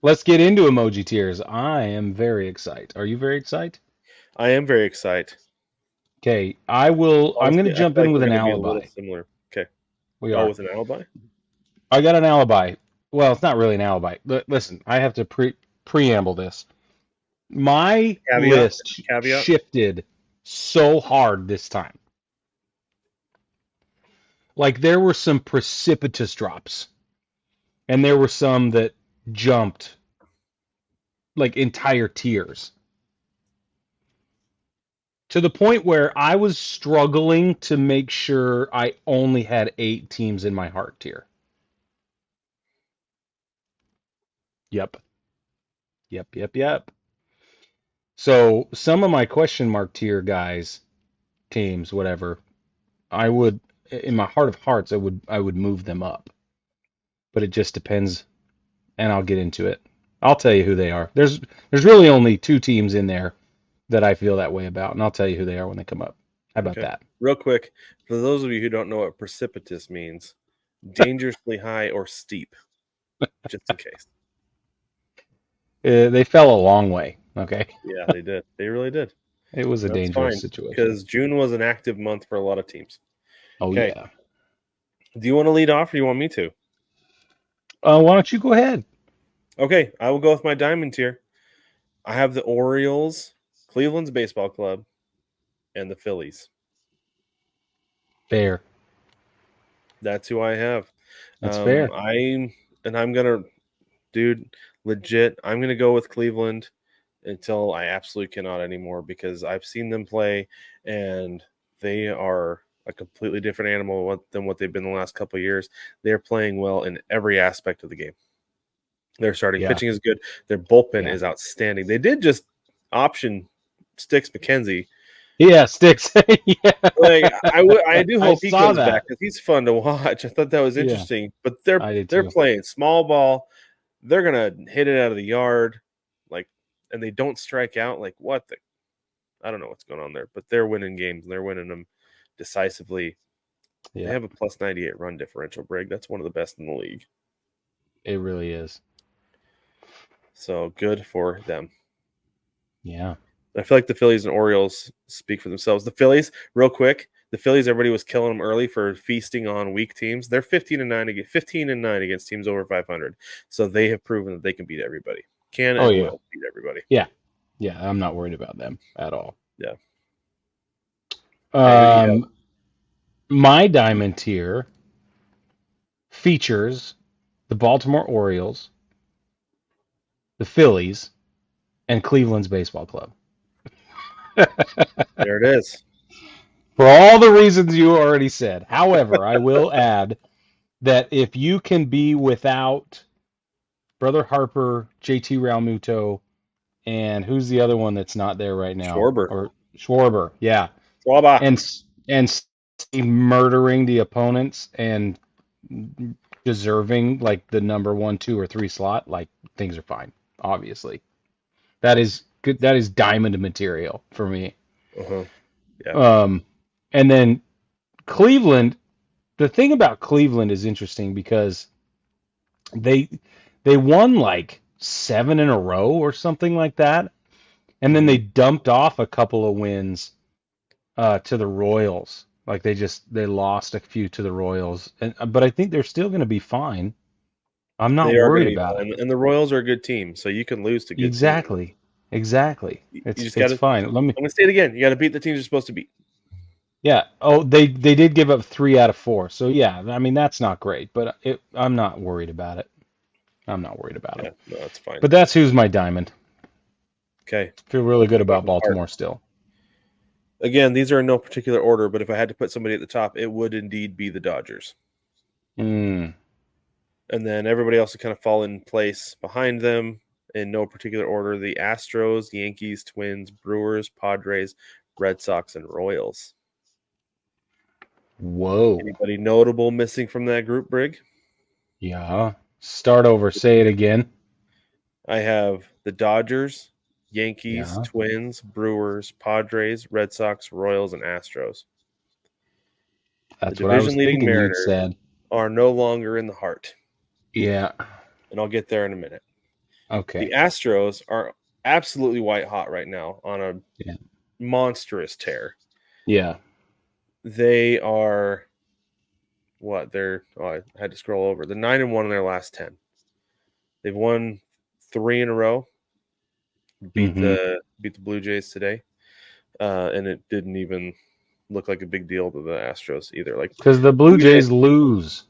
Let's get into emoji tiers. I am very excited. Are you very excited? I am very excited. Okay, I will. I'm going to Honestly, I jump feel in like with we're an going to be a little alibi. similar. Okay. We Oh, are. with an alibi? I got an alibi. Well, it's not really an alibi. Listen, I have to preamble this. My Caveat? list Caveat? shifted so hard this time. Like there were some precipitous drops, and there were some that jumped like entire tiers to the point where I was struggling to make sure I only had 8 teams in my heart tier. Yep. Yep. So some of my question mark tier guys, teams, whatever, I would, in my heart of hearts, I would move them up. But it just depends, and I'll get into it. I'll tell you who they are. There's really only 2 teams in there that I feel that way about, and I'll tell you who they are when they come up. How about Okay. that? Real quick, for those of you who don't know what precipitous means, dangerously high or steep, just in case. They fell a long way. Okay, Yeah, they did. They really did. it was a That's dangerous fine situation. because June was an active month for a lot of teams. Oh Okay. yeah. Do you want to lead off or do you want me to? Why don't you go ahead? Okay. I will go with my diamond tier. I have the Orioles, Cleveland's baseball club, and the Phillies. Fair. That's who I have. That's fair. I'm gonna, dude, legit. I'm gonna go with Cleveland until I absolutely cannot anymore because I've seen them play, and they are a completely different animal than what they've been the last couple of years. They're playing well in every aspect of the game. Their starting Yeah. pitching is good. Their bullpen Yeah. is outstanding. They did just option Sticks McKenzie. Yeah. Sticks. Yeah. I do I hope he saw comes back that. because he's fun to watch. I thought that was Yeah. interesting. But they're I did they're too. playing small ball. They're gonna hit it out of the yard, like, and they don't strike out. Like what the? I don't know what's going on there, but they're winning games and they're winning them decisively. They Yeah. have a plus 98 run differential, Brig. That's one of the best in the league. It really is. So good for them. Yeah. I feel like the Phillies and Orioles speak for themselves. The Phillies, real quick, the Phillies, everybody was killing them early for feasting on weak teams. They're 15-9 against teams over 500. So they have proven that they can beat everybody. Can Oh and yeah. will beat everybody. Yeah. Yeah. I'm not worried about them at all. Yeah. Okay, who do you have? Um, my diamond tier features the Baltimore Orioles, the Phillies, and Cleveland's baseball club. There it is. For all the reasons you already said. However, I will add that if you can be without Brother Harper, JT Realmuto, and who's the other one that's not there right now? Schwarber. Or Schwarber, yeah, Schwaba. and murdering the opponents and deserving like the number 1, 2, or 3 slot, like things are fine. Obviously, that is good. That is diamond material for me. Uh-huh. Yeah. Um, and then Cleveland. The thing about Cleveland is interesting because they they won like 7 in a row or something like that, and then they Hmm. dumped off a couple of wins to the Royals. Like they lost a few to the Royals, and but I think they're still going to be fine. I'm not They are going worried to be about it. fine. And the Royals are a good team, so you can lose to good teams. Exactly, exactly. You It's just got it's to, fine. Let me. I'm going to say it again. You got to beat the teams you're supposed to beat. Yeah. Oh, they did give up 3 out of 4. So yeah, I mean that's not great, but I'm not worried about it. I'm not worried about them. Yeah, no, that's fine. But that's who's my diamond. Okay. Feel really Let's good talk about about my heart. Baltimore still. Again, these are in no particular order, but if I had to put somebody at the top, it would indeed be the Dodgers. Mm, And then everybody else would kind of fall in place behind them in no particular order. The Astros, Yankees, Twins, Brewers, Padres, Red Sox, and Royals. whoa. Anybody notable missing from that group, Brig? Yeah. Start over. Say it again. I have the Dodgers, Yankees, Yeah. Twins, Brewers, Padres, Red Sox, Royals, and Astros. The That's what I was division leading thinking you'd Mariners said. are no longer in the heart, Yeah. and I'll get there in a minute. Okay. The Astros are absolutely white hot right now on a Yeah. monstrous tear. Yeah. They are what? They're I had to scroll over. They're 9-1 in their last 10. They've won 3 in a row. Mm-hmm. Beat the Blue Jays today, and it didn't even look like a big deal to the Astros either. Like Because the Blue even Jays lose.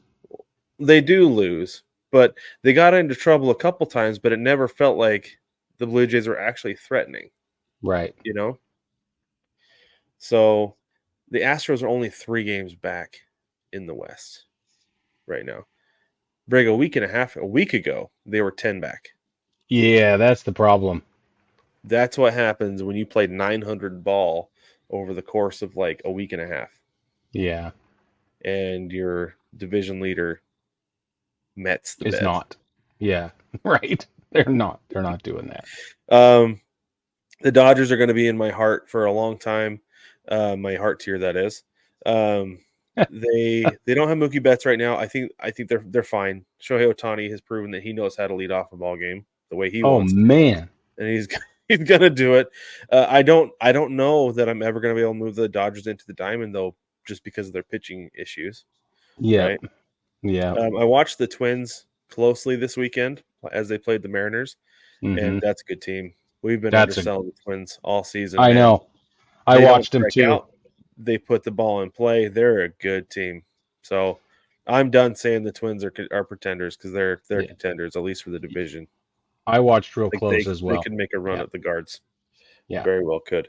they do lose, but they got into trouble a couple times, but it never felt like the Blue Jays were actually threatening, Right. you know? So the Astros are only 3 games back in the West right now. Brig, a week ago, they were 10 back. Yeah, that's the problem. That's what happens when you play 900 ball over the course of like a week and a half, Yeah. and your division leader Mets the It's bed. not. Yeah. Right. They're not. They're not doing that. Um, the Dodgers are going to be in my heart for a long time. My heart tier, that is. Um, they don't have Mookie Betts right now. I think they're fine. Shohei Ohtani has proven that he knows how to lead off a ball game the way he Oh wants, man. and he's he's gonna do it. I don't know that I'm ever gonna be able to move the Dodgers into the diamond though, just because of their pitching issues. Yep. Right. Yeah. I watched the Twins closely this weekend as they played the Mariners, Mm-hmm. and that's a good team. We've been That's a. underselling the Twins all season, I man. know. I They don't watched them strike too. out. They put the ball in play. They're a good team. So I'm done saying the Twins are pretenders because they're Yeah. contenders at least for the division. I watched real Like close they as they well. could make a run Yeah. at the guards. Yeah. Very well could.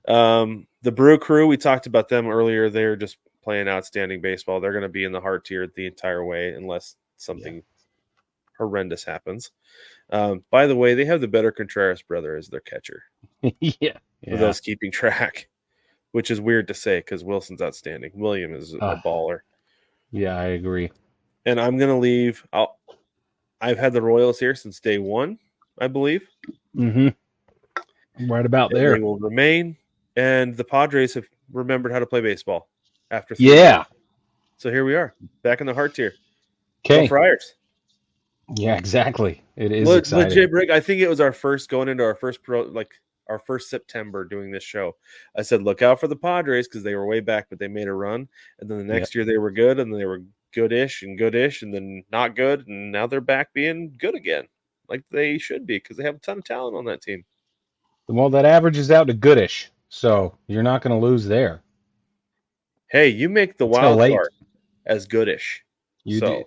The Brew Crew, we talked about them earlier. They're just playing outstanding baseball. They're going to be in the heart tier the entire way unless Yeah. something horrendous happens. By the way, they have the better Contreras brother as their catcher Yeah. for Yeah. those keeping track, which is weird to say because Wilson's outstanding. William is a Uh, baller. yeah. I agree. And I'm going to leave. I've had the Royals here since day one, I believe, Mm-hmm. Right about and they there. will remain. And the Padres have remembered how to play baseball after 3 years. Yeah. So here we are, back in the heart tier. Go Okay. Friars. Yeah. Exactly. It is exciting. Legit, Brick. I think it was our first going into our first our first September doing this show. I said, look out for the Padres because they were way back, but they made a run. And then the Yep. next year they were good, and then they were goodish, and then not good, and now they're back being good again, like they should be because they have a ton of talent on that team. Well, that averages out to goodish, so you're not going to lose there Hey, you make the until wild late. card as goodish, You do, so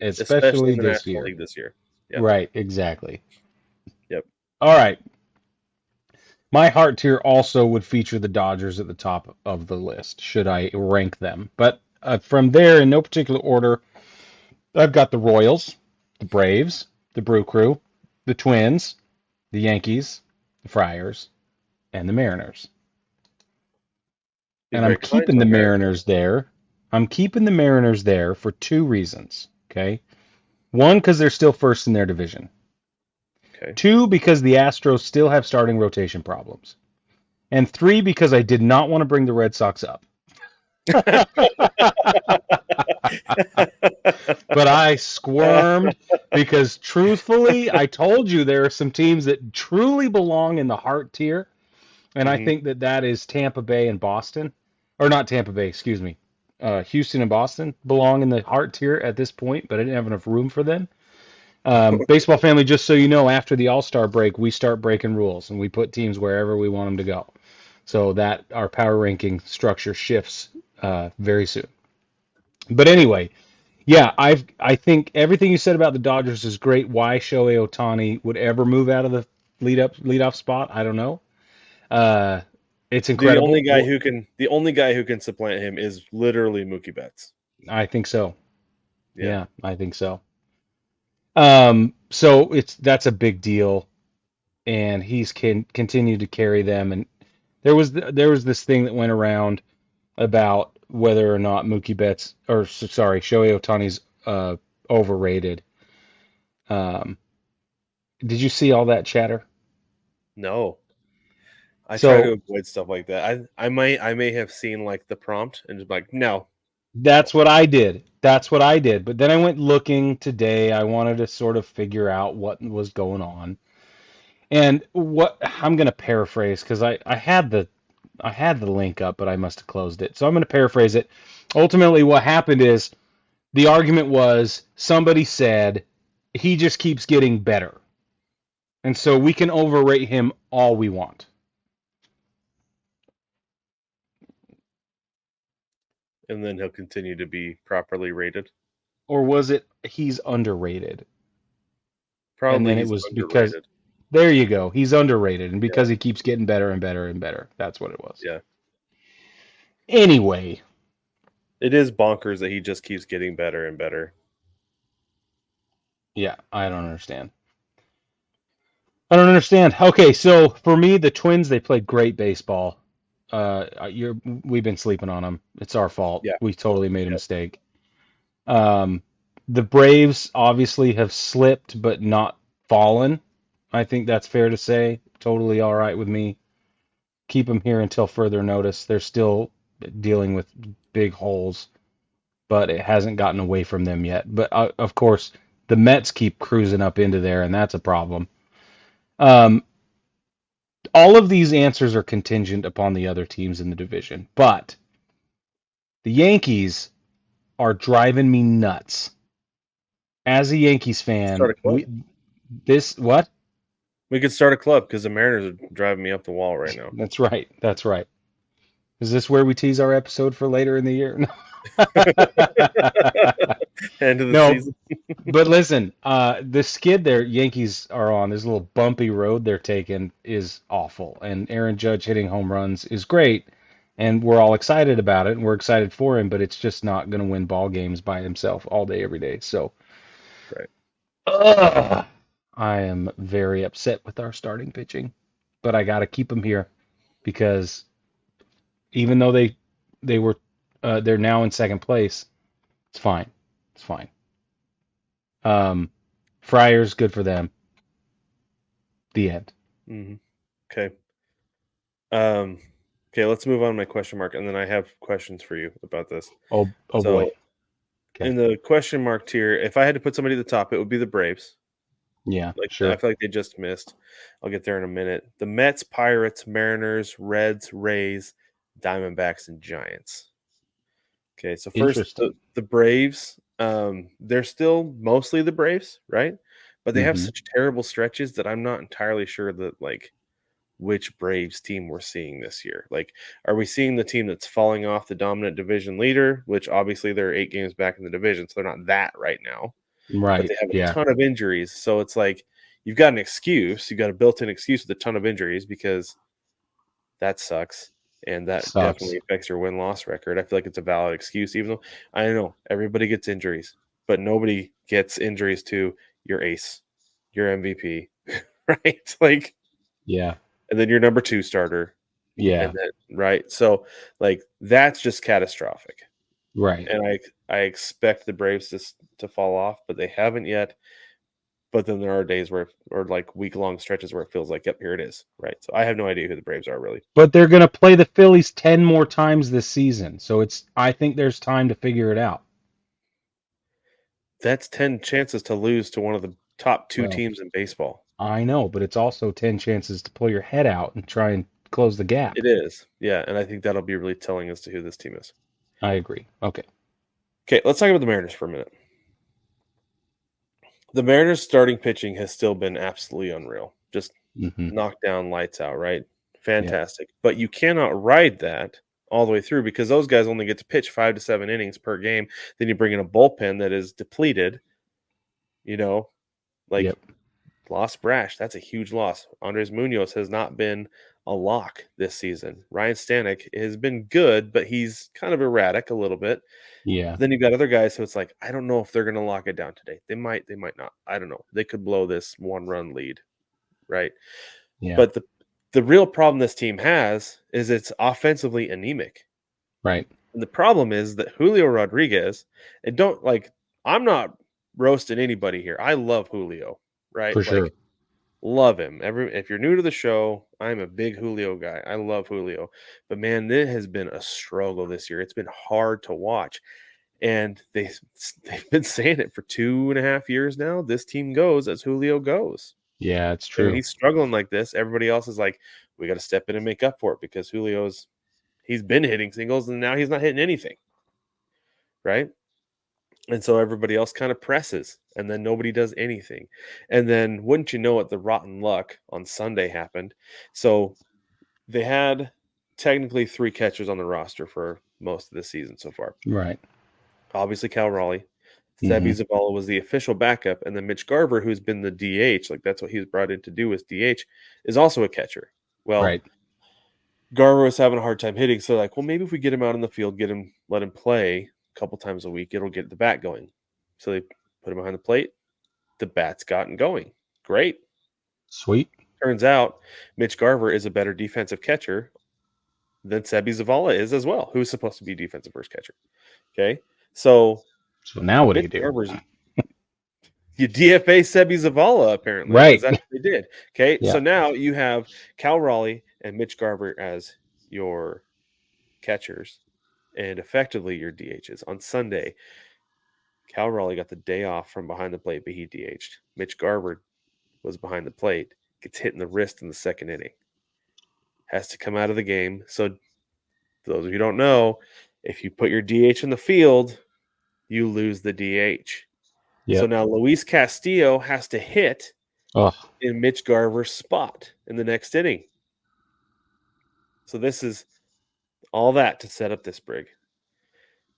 especially especially in the this National year. League this year. Yep, Right. Exactly. yep. All right. My heart tier also would feature the Dodgers at the top of the list, should I rank them. But from there, in no particular order, I've got the Royals, the Braves, the Brew Crew, the Twins, the Yankees, the Friars, and the Mariners. Be And I'm very kind keeping to the America. Mariners there. I'm keeping the Mariners there for two reasons. Okay. One, because they're still first in their division. Okay. Two, because the Astros still have starting rotation problems. And three, because I did not want to bring the Red Sox up. But I squirmed because truthfully, I told you there are some teams that truly belong in the heart tier. And I Mhm. think that that is Tampa Bay and Boston. Or not Tampa Bay, excuse me. Houston and Boston belong in the heart tier at this point, but I didn't have enough room for them. Baseball family, just so you know, after the All Star break, we start breaking rules and we put teams wherever we want them to go. So that our power ranking structure shifts very soon. But anyway, yeah, I think everything you said about the Dodgers is great. Why Shohei Ohtani would ever move out of the leadoff spot, I don't know. Uh, it's incredible. The only guy who can supplant him is literally Mookie Betts. I think so. Yeah. Yeah, I think so. So that's a big deal, and he's can continue to carry them. And there was this thing that went around about whether or not Mookie Betts, or sorry, Shohei Ohtani's overrated. Um, did you see all that chatter? No. I try to So avoid stuff like that. I may have seen like the prompt and just like, no. That's what I did. That's what I did. But then I went looking today. I wanted to sort of figure out what was going on. And what I'm going to paraphrase because I had the link up, but I must have closed it. So I'm going to paraphrase it. Ultimately, what happened is the argument was somebody said he just keeps getting better. And so we can overrate him all we want. And then he'll continue to be properly rated. Or was it he's underrated? And Probably then it he's was because underrated. there you go, he's underrated. And Yeah, because he keeps getting better and better and better. That's what it was. yeah. Anyway, It is bonkers that he just keeps getting better and better. yeah, I don't understand. I don't understand. Okay, so for me, the Twins, they played great baseball. We've been sleeping on them. It's our fault. Yeah, We totally made a yeah. mistake. Um, the Braves obviously have slipped, but not fallen. I think that's fair to say. Totally all right with me. Keep them here until further notice. They're still dealing with big holes, but it hasn't gotten away from them yet. But of course, the Mets keep cruising up into there, and that's a problem. Um, all of these answers are contingent upon the other teams in the division, but the Yankees are driving me nuts. As a Yankees Start fan, a club. this what? We could start a club because the Mariners are driving me up the wall right now. That's right. That's right. Is this where we tease our episode for later in the year? End of the No, season. but listen, the skid their Yankees are on, this little bumpy road they're taking is awful. And Aaron Judge hitting home runs is great, and we're all excited about it, and we're excited for him, but it's just not going to win ball games by himself all day, every day. So, Right. ugh, I am very upset with our starting pitching, but I got to keep them here because even though they were they're now in second place, it's fine. It's fine. Um, Friars, good for them. The end. Okay. Um, okay, let's move on to my question mark, and then I have questions for you about this. Oh boy. So, Okay. in the question mark tier, if I had to put somebody at the top, it would be the Braves. Yeah, Like I sure. feel like they just missed. I'll get there in a minute. The Mets, Pirates, Mariners, Reds, Rays, Diamondbacks, and Giants. Okay, so first Interesting. the Braves. They're still mostly the Braves, right? But they have Hmm. such terrible stretches that I'm not entirely sure that like which Braves team we're seeing this year. Like, are we seeing the team that's falling off the dominant division leader, which obviously they're 8 games back in the division, so they're not that right now, but Right. they have a Yeah. ton of injuries. So it's like you've got an excuse, you've got a built-in excuse with a ton of injuries because that sucks. And that Sucks. definitely affects your win-loss record. I feel like it's a valid excuse, even though I know everybody gets injuries, but nobody gets injuries to your ace, your MVP, right? Like, Yeah. and then your number two starter, and Yeah. then right, so like that's just catastrophic. Right. And I expect the Braves to fall off, but they haven't yet. But then there are days where, or like week long stretches where it feels like, yep, here it is, right? So I have no idea who the Braves are really. But they're going to play the Phillies 10 more times this season. So I think there's time to figure it out. That's 10 chances to lose to one of the top two Well, teams in baseball. I know, but it's also 10 chances to pull your head out and try and close the gap. It is, yeah, and I think that'll be really telling as to who this team is. I agree. Okay. Okay, let's talk about the Mariners for a minute. The Mariners starting pitching has still been absolutely unreal. Just Hmm. knock down, lights out, right? Yeah. Fantastic. But you cannot ride that all the way through because those guys only get to pitch 5 to 7 innings per game. Then you bring in a bullpen that is depleted, you know, like Yep. lost Brash. That's a huge loss. Andres Munoz has not been a lock this season. Ryan Stanek has been good, but he's kind of erratic a little bit. Yeah. Then you've got other guys who it's like, I don't know if they're going to lock it down today. They might not. I don't know. They could blow this 1 run lead, right? Yeah. But the real problem this team has is it's offensively anemic. Right. And the problem is that Julio Rodriguez, and don't like, I'm not roasting anybody here. I love Julio, right? For Like, sure. love him. If you're new to the show, I'm a big Julio guy. I love Julio. But man, it has been a struggle this year. It's been hard to watch. And they've been saying it for 2.5 years now. This team goes as Julio goes. Yeah, it's And when true. he's struggling like this, everybody else is like, we got to step in and make up for it because he's been hitting singles and now he's not hitting anything. Right. And so everybody else kind of presses and then nobody does anything. And then wouldn't you know it, the rotten luck on Sunday happened. So they had technically three catchers on the roster for most of the season so far. Right. Obviously, Cal Raleigh. Sebi Hmm. Zavala was the official backup, and then Mitch Garver, who's been the DH, like that's what he was brought in to do as DH, is also a catcher. Well, Right. Garver was having a hard time hitting, so like, well, maybe if we get him out in the field, let him play a couple times a week, it'll get the bat going. So they put him behind the plate. The bat's gotten going. Great. Sweet. Turns out Mitch Garver is a better defensive catcher than Sebi Zavala is as well, who's supposed to be defensive first catcher. Okay. So So now what do Mitch you do? Garver's you DFA Sebi Zavala, apparently, because Right. that's what they did. Okay. Yeah. So now you have Cal Raleigh and Mitch Garver as your catchers and effectively your DHs. On Sunday, Cal Raleigh got the day off from behind the plate, but he DH'd. Mitch Garver was behind the plate, gets hit in the wrist in the second inning, has to come out of the game. So, for those of you who don't know, if you put your DH in the field, you lose the DH. So Yep. now Luis Castillo has to hit Oh, in Mitch Garver's spot in the next inning. So this is all that to set up this Brig.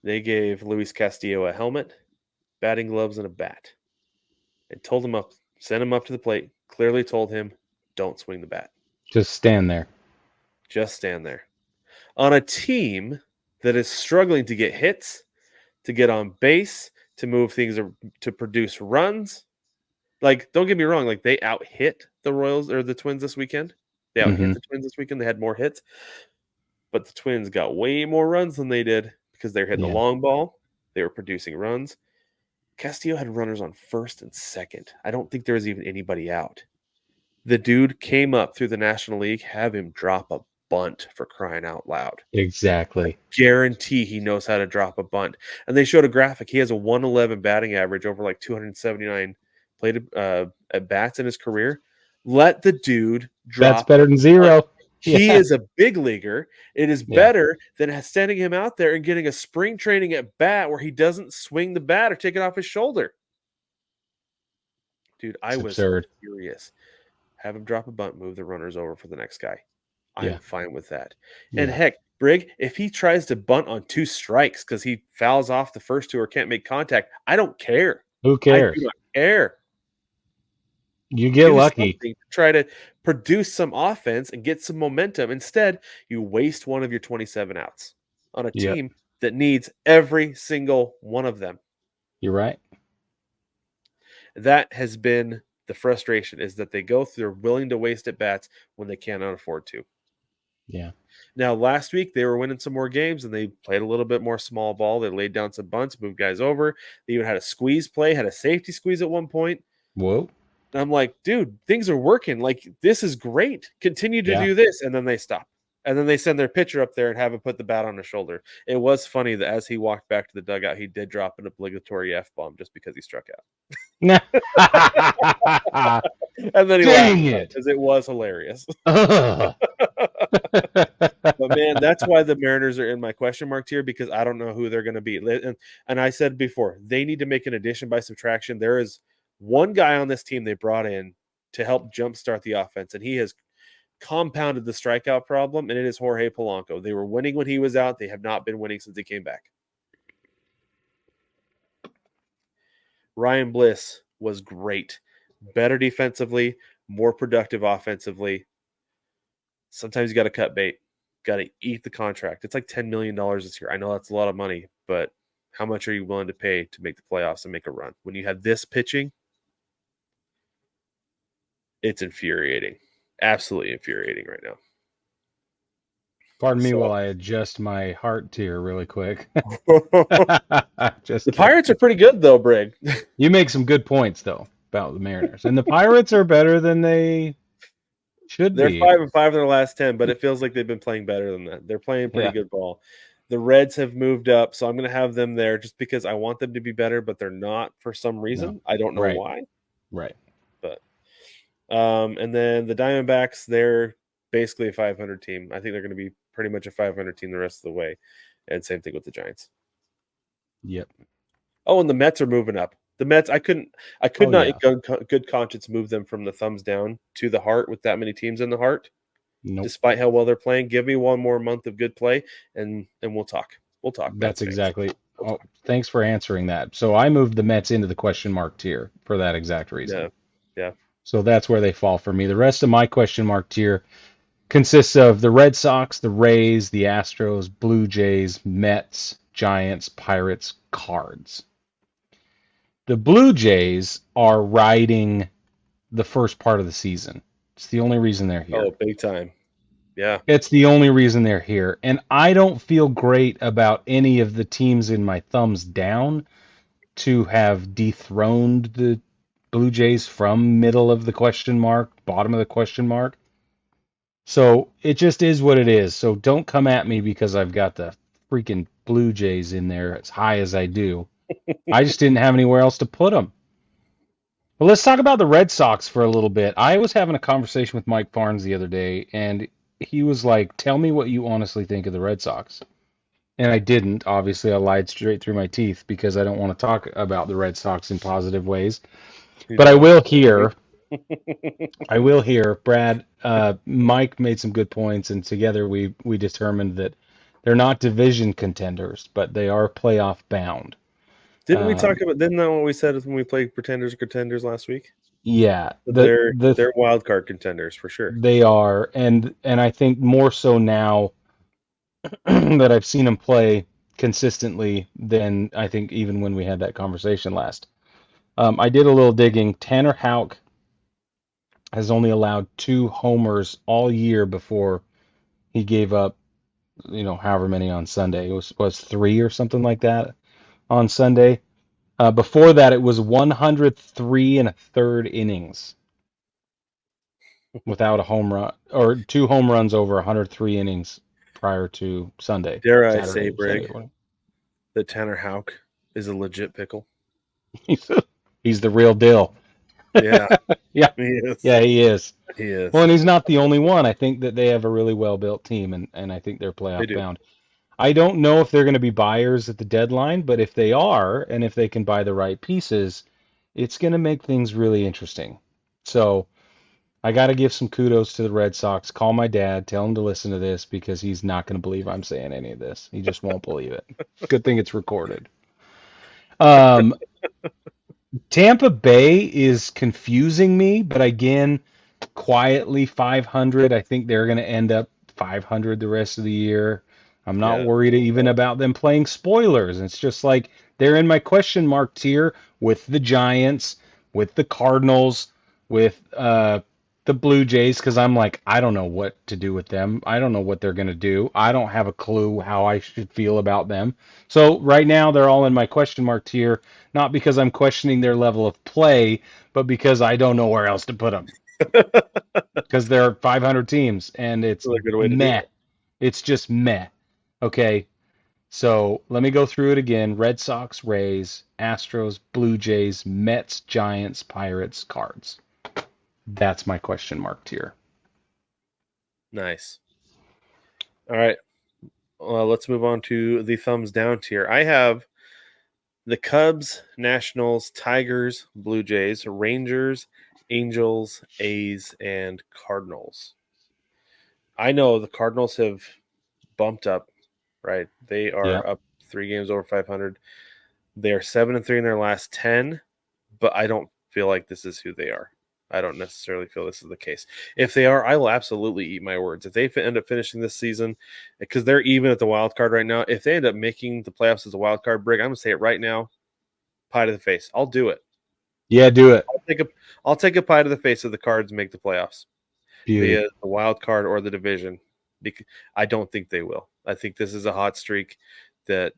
They gave Luis Castillo a helmet, batting gloves, and a bat, and told him up, sent him up to the plate. Clearly told him, don't swing the bat, just stand there. just stand there. On a team that is struggling to get hits, to get on base, to move things, to produce runs. Like, don't get me wrong, like they out hit the Royals or the Twins this weekend. They out hit Hmm. the Twins this weekend. They had more hits. But the Twins got way more runs than they did because they were hitting the Yeah. long ball. They were producing runs. Castillo had runners on first and second. I don't think there was even anybody out. The dude came up through the National League, have him drop a bunt for crying out loud. Exactly. Guarantee he knows how to drop a bunt. And they showed a graphic. He has a 111 batting average over like 279 plated at bats in his career. Let the dude That's drop better a than bunt. zero. He Yeah. is a big leaguer. It is Yeah. better than sending him out there and getting a spring training at bat where he doesn't swing the bat or take it off his shoulder. Dude, I It's was absurd. furious. Have him drop a bunt, move the runners over for the next guy. I Yeah. am fine with that. And Yeah. heck, Brig, if he tries to bunt on two strikes because he fouls off the first two or can't make contact, I don't care. Who I do cares? not care. You get Do lucky. something to try to produce some offense and get some momentum. Instead, you waste one of your 27 outs on a Yeah. team that needs every single one of them. You're right. That has been the frustration is that they're willing to waste at bats when they cannot afford to. Yeah. Now, last week they were winning some more games and they played a little bit more small ball. They laid down some bunts, moved guys over. They even had a squeeze play, had a safety squeeze at one point. Whoa. And I'm like, dude, things are working. Like, this is great. Continue to Yeah. do this. And then they stop. And then they send their pitcher up there and have him put the bat on his shoulder. It was funny that as he walked back to the dugout, he did drop an obligatory F bomb just because he struck Nah. out. And then he laughed Dang about it it. because it was hilarious. Ugh. But man, that's why the Mariners are in my question mark tier because I don't know who they're going to be. And I said before, they need to make an addition by subtraction. There is one guy on this team they brought in to help jumpstart the offense, and he has compounded the strikeout problem, and it is Jorge Polanco. They were winning when he was out. They have not been winning since he came back. Ryan Bliss was great. Better defensively, more productive offensively. Sometimes you got to cut bait, got to eat the contract. It's like $10 million this year. I know that's a lot of money, but how much are you willing to pay to make the playoffs and make a run? When you have this pitching, it's infuriating. Absolutely infuriating right now. Pardon me while So I adjust my heart tier really quick. the Just kidding. Pirates are pretty good though, Brig. You make some good points though about the Mariners. And the Pirates are better than they should They're be. 5-5 in their last 10, but it feels like they've been playing better than that. They're playing pretty Yeah. good ball. The Reds have moved up, so I'm going to have them there just because I want them to be better, but they're not for some No. reason. I don't know Right. why, Right. but and then the Diamondbacks, they're basically a 500 team. I think they're going to be pretty much a 500 team the rest of the way, and same thing with the Giants. Yep. Oh, and the Mets are moving up. The Mets, I could Oh not in yeah. good conscience move them from the thumbs down to the heart with that many teams in the heart, Nope. despite how well they're playing. Give me one more month of good play, and we'll talk. We'll talk That's Mets fans. exactly. We'll Oh, talk. thanks for answering that. So I moved the Mets into the question mark tier for that exact reason. Yeah, yeah. So that's where they fall for me. The rest of my question mark tier consists of the Red Sox, the Rays, the Astros, Blue Jays, Mets, Giants, Pirates, Cards. The Blue Jays are riding the first part of the season. It's the only reason they're here. Oh, big time. Yeah. It's the only reason they're here. And I don't feel great about any of the teams in my thumbs down to have dethroned the Blue Jays from middle of the question mark, bottom of the question mark. So it just is what it is. So don't come at me because I've got the freaking Blue Jays in there as high as I do. I just didn't have anywhere else to put them. Well, let's talk about the Red Sox for a little bit. I was having a conversation with Mike Barnes the other day, and he was like, "Tell me what you honestly think of the Red Sox." And I didn't. Obviously, I lied straight through my teeth because I don't want to talk about the Red Sox in positive ways. You But I don't. will here. I will here. Brad, Mike made some good points, and together we determined that they're not division contenders, but they are playoff bound. Didn't we talk Um, about? Didn't that what we said when we played Pretenders or Contenders last week? yeah, That they're wild card contenders for sure. they are, and I think more so now that I've seen them play consistently than I think even when we had that conversation last. I did a little digging. Tanner Houck has only allowed 2 homers all year before he gave up, however many on Sunday. It was 3 or something like that on Sunday. Before that, it was 103 and a third innings without a home run, or 2 home runs over 103 innings prior to Sunday, Dare I say, Saturday Brig, morning. that Tanner Houck is a legit pickle? He's, he's the real deal. Yeah, Yeah, he is. yeah, he is. He Well, is. and he's not the only one. I think that they have a really well-built team, and I think they're They playoff do. bound. I don't know if they're going to be buyers at the deadline, but if they are, and if they can buy the right pieces, it's going to make things really interesting. So I got to give some kudos to the Red Sox. Call my dad, tell him to listen to this because he's not going to believe I'm saying any of this. He just won't believe it. Good thing it's recorded. Um, Tampa Bay is confusing me, but again, quietly 500. I think they're going to end up 500 the rest of the year. I'm not Yeah. worried even about them playing spoilers. It's just like they're in my question mark tier with the Giants, with the Cardinals, with the Blue Jays, because I'm like, I don't know what to do with them. I don't know what they're going to do. I don't have a clue how I should feel about them. So right now, they're all in my question mark tier, not because I'm questioning their level of play, but because I don't know where else to put them because there are 500 teams and it's Another good way to do meh. it. It's just meh. Okay, so let me go through it again. Red Sox, Rays, Astros, Blue Jays, Mets, Giants, Pirates, Cards. That's my question mark tier. Nice. All right. Well, let's move on to the thumbs down tier. I have the Cubs, Nationals, Tigers, Blue Jays, Rangers, Angels, A's, and Cardinals. I know the Cardinals have bumped up, right? They Yeah. are up 3 games over 500. They are 7-3 in their last 10, but I don't feel like this is who they are. I don't necessarily feel this is the case. If they are, I will absolutely eat my words. If they end up finishing this season, because they're even at the wild card right now, if they end up making the playoffs as a wild card, Brig, I'm gonna say it right now, pie to the face. I'll do it. Yeah, do it. I'll take a pie to the face of the Cards make the playoffs, be Beauty. it the wild card or the division. Because I don't think they will. I think this is a hot streak that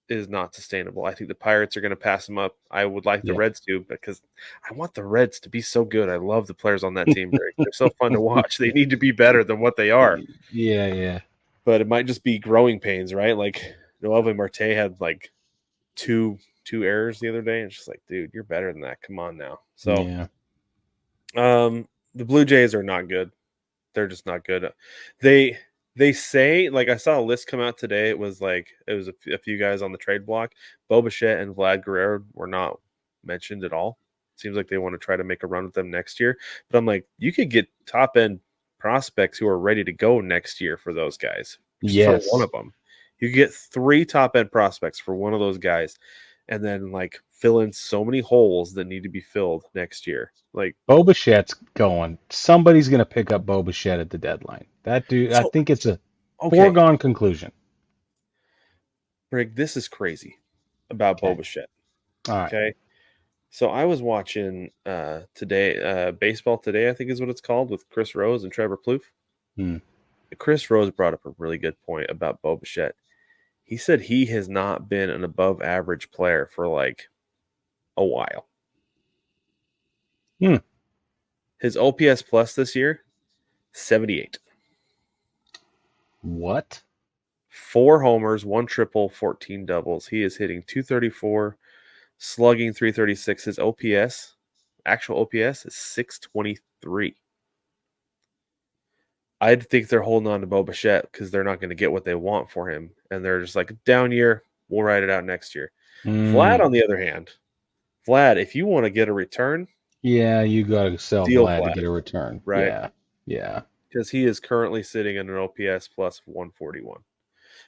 is not sustainable. I think the Pirates are going to pass them up. I would like the Yeah. Reds to because I want the Reds to be so good. I love the players on that team. They're so fun to watch. They need to be better than what they are. Yeah, yeah. but it might just be growing pains, right? Like Noelvi Marte had like two errors the other day, and it's just like, dude, you're better than that. Come on now. So, Yeah. the Blue Jays are not good. They're just not good. They they say, like, I saw a list come out today. It was a few guys on the trade block. Bo Bichette and Vlad Guerrero were not mentioned at all. Seems like they want to try to make a run with them next year. But I'm like, you could get top end prospects who are ready to go next year for those guys, just for one Yes. of them. You could get 3 top end prospects for one of those guys, and then like fill in so many holes that need to be filled next year. Like, Bo Bichette's going. Somebody's going to pick up Bo Bichette at the deadline. That dude, I so think it's a okay, foregone conclusion. Brig, this is crazy about Bo Okay. Bichette. All right. Okay. So I was watching today, baseball today, I think is what it's called, with Chris Rose and Trevor Plouffe. Hmm. Chris Rose brought up a really good point about Bo Bichette. He said he has not been an above average player for like a while. Hmm. His OPS plus this year, 78. What? 4 homers, 1 triple, 14 doubles. He is hitting 234, slugging 336. His OPS, actual OPS, is 623. I think they're holding on to Bo Bichette because they're not going to get what they want for him. And they're just like, down year, we'll ride it out next year. Vlad, Hmm. on the other hand, Vlad, if you want to get a return, Yeah, you got to sell deal Vlad to Vlad, get a return. right? Yeah. Yeah. Because he is currently sitting at an OPS plus 141.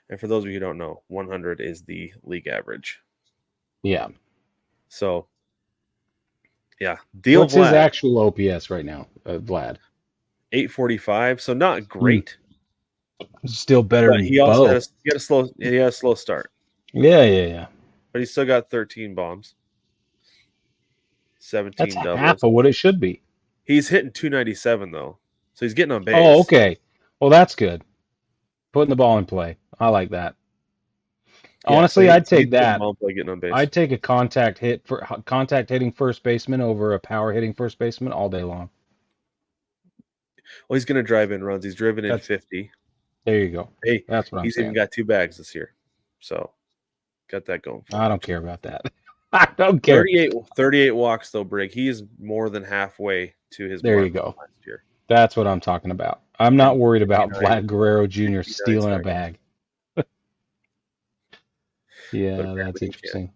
And for those of you who don't know, 100 is the league average. Yeah. So, yeah, deal What's his Vlad, actual OPS right now, Vlad? 845. So, not Hmm. great, Still better but than he also Bo. he had a slow start, Yeah, yeah, yeah. but he still got 13 bombs, That's 17 half doubles. of what it should be. He's hitting 297 though, so he's getting on Oh, base. okay. Well, that's good. Putting the ball in play. I like that. Yeah, so Honestly, I'd he's take putting the that. ball in play, getting on base. I'd take a contact hitting first baseman over a power hitting first baseman all day long. Well, he's going to drive in runs. He's driven in That's 50. There you go. Hey, That's what I'm he's even saying. got 2 bags this year, so got that going for I him. don't care about that. I don't care. 38 walks though, Brig. He is more than halfway to his There you mark from go. last year, That's what I'm talking about. I'm not and worried about 59, Vlad Guerrero Jr. 59 stealing a strikeouts. bag. But Yeah, that's apparently he can. interesting.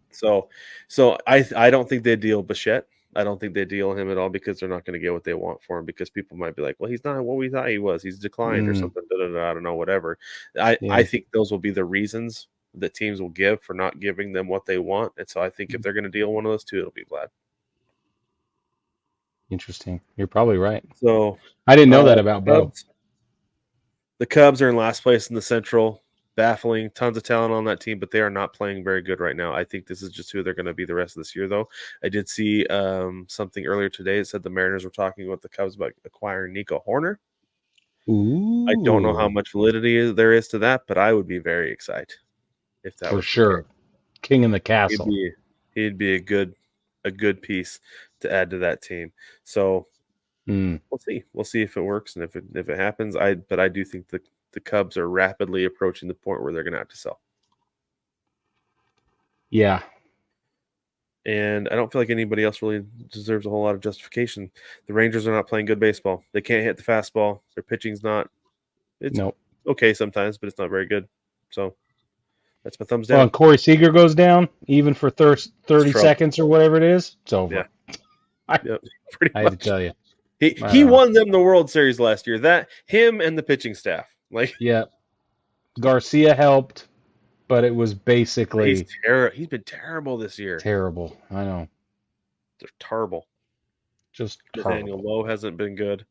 So I don't think they deal Bichette. I don't think they deal him at all because they're not going to get what they want for him, because people might be like, well, he's not what we thought he was. He's declined or Mm, something. Da, da, da, I don't know, whatever. I yeah, think those will be the reasons that teams will give for not giving them what they want. And so I think if they're going to deal one of those two, it'll be Vlad. interesting. You're probably right. So I didn't know that the about Bo. Cubs, the Cubs are in last place in the Central. Baffling, tons of talent on that team, but they are not playing very good right now. I think this is just who they're going to be the rest of this year, though. I did see something earlier today that said the Mariners were talking with the Cubs about acquiring Nico Horner. I don't know how Ooh, much validity there is to that, but I would be very excited if that for was the case. sure. King in the He'd castle. be he'd be a good piece to add to that team. So Mm, we'll see. We'll see if it works and if it happens. I do think the Cubs are rapidly approaching the point where they're going to have to sell. yeah, And I don't feel like anybody else really deserves a whole lot of justification. The Rangers are not playing good baseball. They can't hit the fastball. Their pitching's not. It's nope. okay sometimes, but it's not very good. So that's my thumbs Well, down. and Corey Seager goes down, even for It's 30 trouble. seconds or whatever it is, it's Yeah. over. I, Yep. Pretty I had to much. tell you. I He don't know. won them the World Series last year. That him and the pitching staff. Like, Yeah, Garcia helped, but it was basically He's been terrible this year. terrible. I know. They're terrible. Just Nathaniel terrible. Lowe hasn't been good.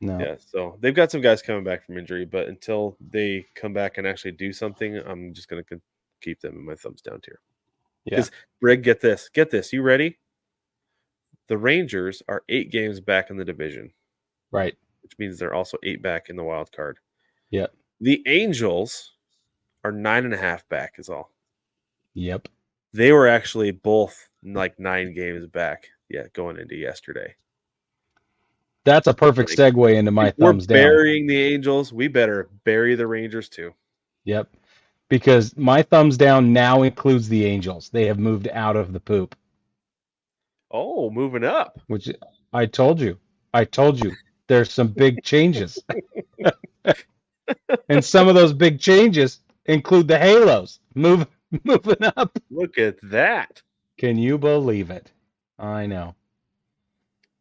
No. Yeah, so they've got some guys coming back from injury, but until they come back and actually do something, I'm just going to keep them in my thumbs down tier. Yeah. Because Brig, get this. You ready? The Rangers are 8 games back in the division, Right. which means they're also 8 back in the wild card. Yep. The Angels are 9.5 back, is all. Yep. They were actually both like 9 games back. Yeah, going into yesterday. That's a perfect Like, segue into my if we're thumbs down. burying the Angels, we better bury the Rangers too. Yep. Because my thumbs down now includes the Angels. They have moved out of the poop, Oh, moving up. which I told you. I told you there's some big changes. And some of those big changes include the Halos moving up. Look at that. Can you believe it? I know.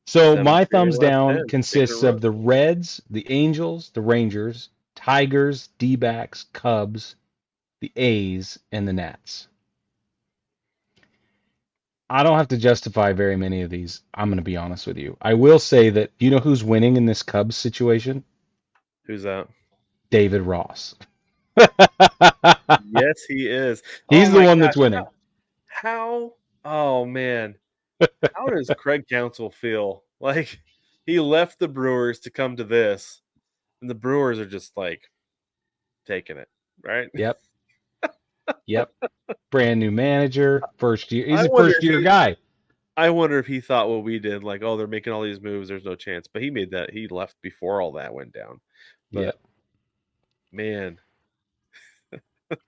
So my Cemetery thumbs left down 10, 6 in a consists row. of the Reds, the Angels, the Rangers, Tigers, D-backs, Cubs, the A's, and the Nats. I don't have to justify very many of these. I'm going to be honest with you. I will say that you know who's winning in this Cubs situation? Who's that? David Ross. Yes, he is. Oh He's the my one gosh. that's winning. How? Oh man. How does Craig Counsell feel? Like he left the Brewers to come to this, and the Brewers are just like taking it, right? Yep. Yep. Brand new manager, first year. He's I a wonder first if year he guy. I wonder if he thought what we did, like, oh, they're making all these moves, there's no chance. But he made that he left before all that went down. But Yep. man,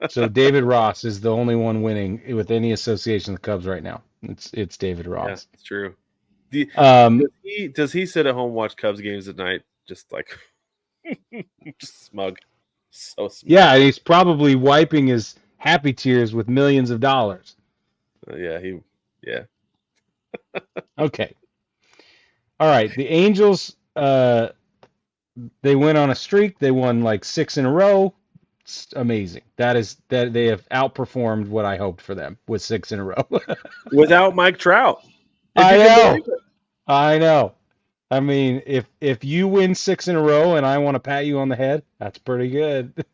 So David Ross is the only one winning with any association of the Cubs right now. It's David yeah, Ross. it's true. The, Um, does he sit at home watch Cubs games at night, just like just smug, so smug? yeah, he's probably wiping his happy tears with millions of dollars. Yeah, yeah. Okay. All right. The Angels, they went on a streak. They won like 6 in a row. It's amazing. That they have outperformed what I hoped for them with 6 in a row. Without Mike Trout, if I you can believe know. it. I know. I mean, if you win 6 in a row and I want to pat you on the head, that's pretty good.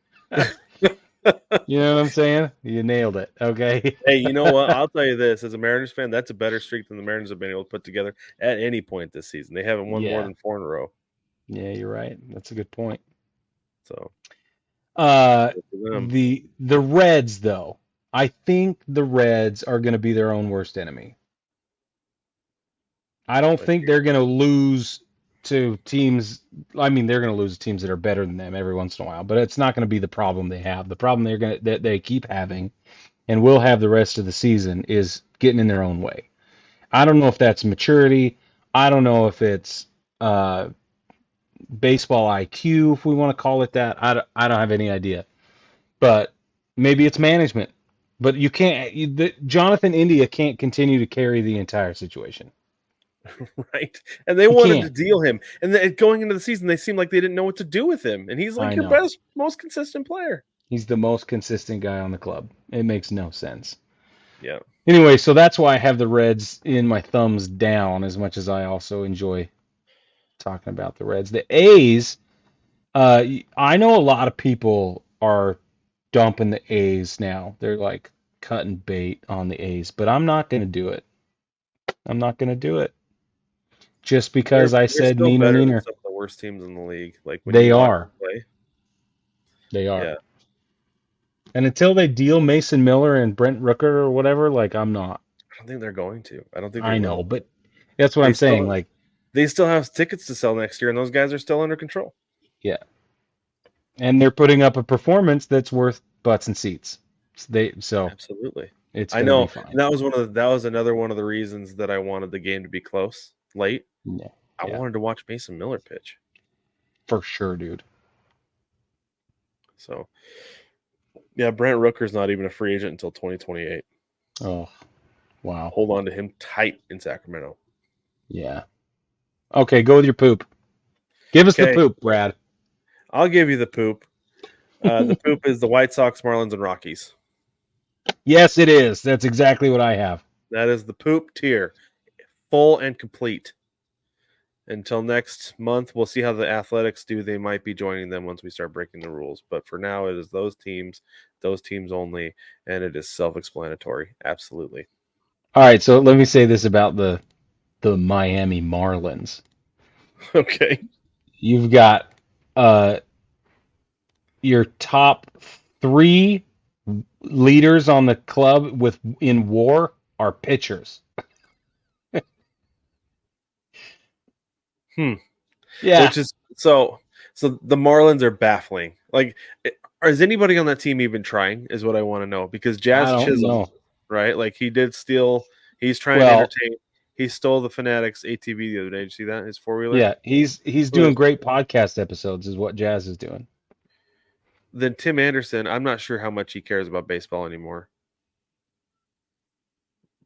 You know what I'm saying? You nailed it. Okay. Hey, you know what? I'll tell you this: as a Mariners fan, that's a better streak than the Mariners have been able to put together at any point this season. They haven't won more Yeah. than 4 in a row. Yeah, you're right. That's a good point. So Uh, good for them. the Reds though, I think the Reds are going to be their own worst enemy. I don't think they're going to lose to teams. I mean, they're going to lose to teams that are better than them every once in a while, but it's not going to be the problem they have. The problem that they keep having and will have the rest of the season is getting in their own way. I don't know if that's maturity. I don't know if it's uh, baseball IQ, if we want to call it that. I don't have any idea. But maybe it's management. But you can't. Jonathan India can't continue to carry the entire situation. Right? And they He wanted to can't. deal him. And then going into the season, they seemed like they didn't know what to do with him. And he's like I your know. best, most consistent player. He's the most consistent guy on the club. It makes no sense. Yeah. Anyway, so that's why I have the Reds in my thumbs down as much as I also enjoy talking about the Reds. The A's, I know a lot of people are dumping the A's now. They're like cutting bait on the A's, but I'm not going to do it. I'm not going to do it just They're because I they're said still neener better than neener. some of the worst teams in the league. Like when you They watch are. them play. They are. Yeah. And until they deal Mason Miller and Brent Rooker or whatever, like I'm not. I don't think they're going to. I don't think they I know, will. but that's what They I'm saying. still Like, they still have tickets to sell next year, and those guys are still under control. yeah. And they're putting up a performance that's worth butts and seats. So Absolutely. it's I going to know. be And fine. that was another one of the reasons that I wanted the game to be close late. Yeah. I Yeah. wanted to watch Mason Miller pitch. For sure, dude. So yeah, Brent Rooker's not even a free agent until 2028. Oh, wow. Hold on to him tight in Sacramento. Yeah. Okay, go with your poop. Give us the Okay, poop, Brad. I'll give you the poop. The poop is the White Sox, Marlins, and Rockies. Yes, it is. That's exactly what I have. That is the poop tier, full and complete. Until next month, we'll see how the Athletics do. They might be joining them once we start breaking the rules. But for now, it is those teams only, and it is self-explanatory. Absolutely. All right, so let me say this about the Miami Marlins. Okay. You've got uh your top three leaders on the club with in WAR are pitchers. Hmm. Yeah, which is so. So the Marlins are baffling. Like, is anybody on that team even trying? Is what I want to know because I Jazz don't Chisholm, know. right? Like he did steal. He's trying to Well, entertain. He stole the Fanatics ATV the other day. Did you see that? His four wheeler. yeah, he's doing great podcast episodes, is what Jazz is doing. Then Tim Anderson, I'm not sure how much he cares about baseball anymore.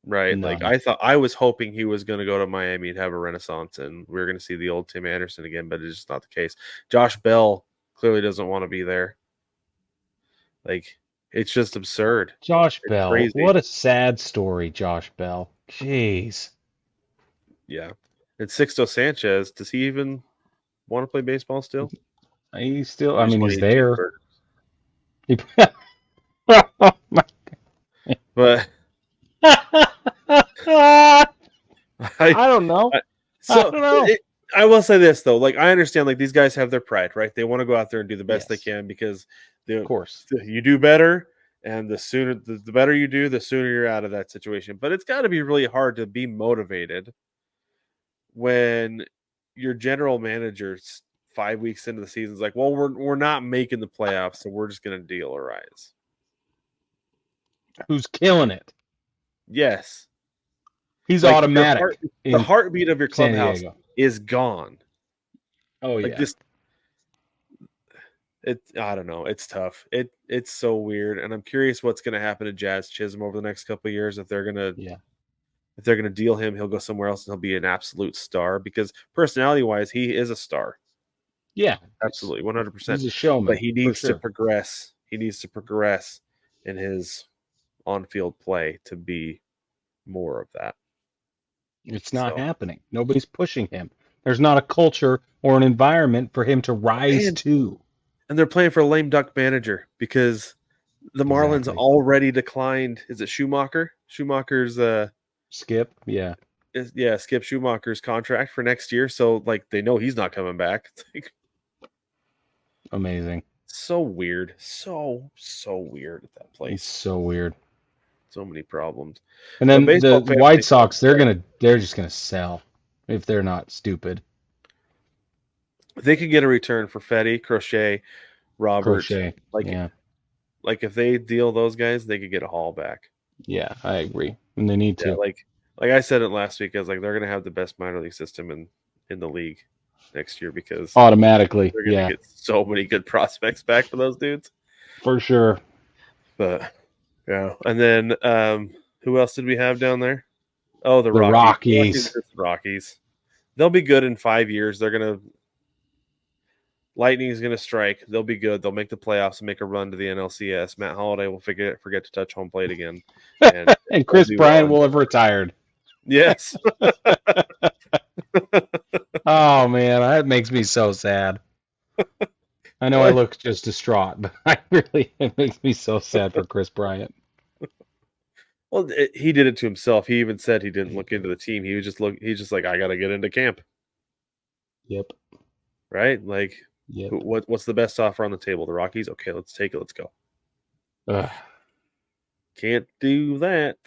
Right? Like None. I was hoping he was going to go to Miami and have a renaissance, and we are going to see the old Tim Anderson again, but it's just not the case. Josh Bell clearly doesn't want to be there. Like it's just absurd. Josh It's Bell, crazy. what a sad story, Josh Bell. Jeez. Yeah. And Sixto Sanchez, does he even want to play baseball still? He's still, Or I just mean, want he's to eat there. cheeseburger? He- But I, I don't know. I I so don't know. I will say this though, like I understand like these guys have their pride, right? They want to go out there and do the best they Yes, can because of the course. you do better and the better you do, the sooner you're out of that situation. But it's got to be really hard to be motivated when your general manager's 5 weeks into the season is like, well, we're not making the playoffs, so we're just gonna deal a rise. Who's killing it? Yes. He's Like automatic the in heartbeat of your San clubhouse Diego. is gone. Oh Like yeah. this I don't know. It's tough. It's so weird. And I'm curious what's gonna happen to Jazz Chisholm over the next couple of years Yeah. if they're gonna deal him, he'll go somewhere else and he'll be an absolute star because personality wise, he is a star. Yeah. Absolutely, 100%. He's a But showman he for needs to sure. progress. He needs to progress in his on-field play to be more of that. It's not So, happening. Nobody's pushing him. There's not a culture or an environment for him to rise and to. they're playing for a lame duck manager because the Marlins Exactly. already declined. Is it Schumacher? Schumacher's Skip. Yeah. yeah, Skip Schumacher's contract for next year. So like they know he's not coming back. It's like Amazing. so weird. So weird at that It's place. so weird. So many problems. And But then the baseball fans White make it Sox, they're just gonna sell if they're not stupid. they could get a return for Fetty, Crochet, Robert. Crochet. Like Yeah. like if they deal those guys, they could get a haul back. Yeah, I agree. And they need Yeah, to. like I said it last week, I was like they're gonna have the best minor league system in the league next year because Automatically. they're gonna Yeah. get so many good prospects back for those dudes. For sure. But yeah, and then who else did we have down there? Oh, the The Rockies. The Rockies Rockies. are just the Rockies. They'll be good in 5 years. They're gonna Lightning is gonna strike. They'll be good. They'll make the playoffs and make a run to the NLCS. Matt Holliday will forget to touch home plate again, and And they'll Chris do well. Bryant will have retired. Yes. Oh man, that makes me so sad. I know I look just distraught, but it makes me so sad for Chris Bryant. Well, he did it to himself. He even said he didn't look into the team. He was just look. He's just like, I got to get into camp, Yep. right? Like, Yep. what's the best offer on the table? The Rockies. Okay, let's take it. Let's go. Ugh. Can't do that.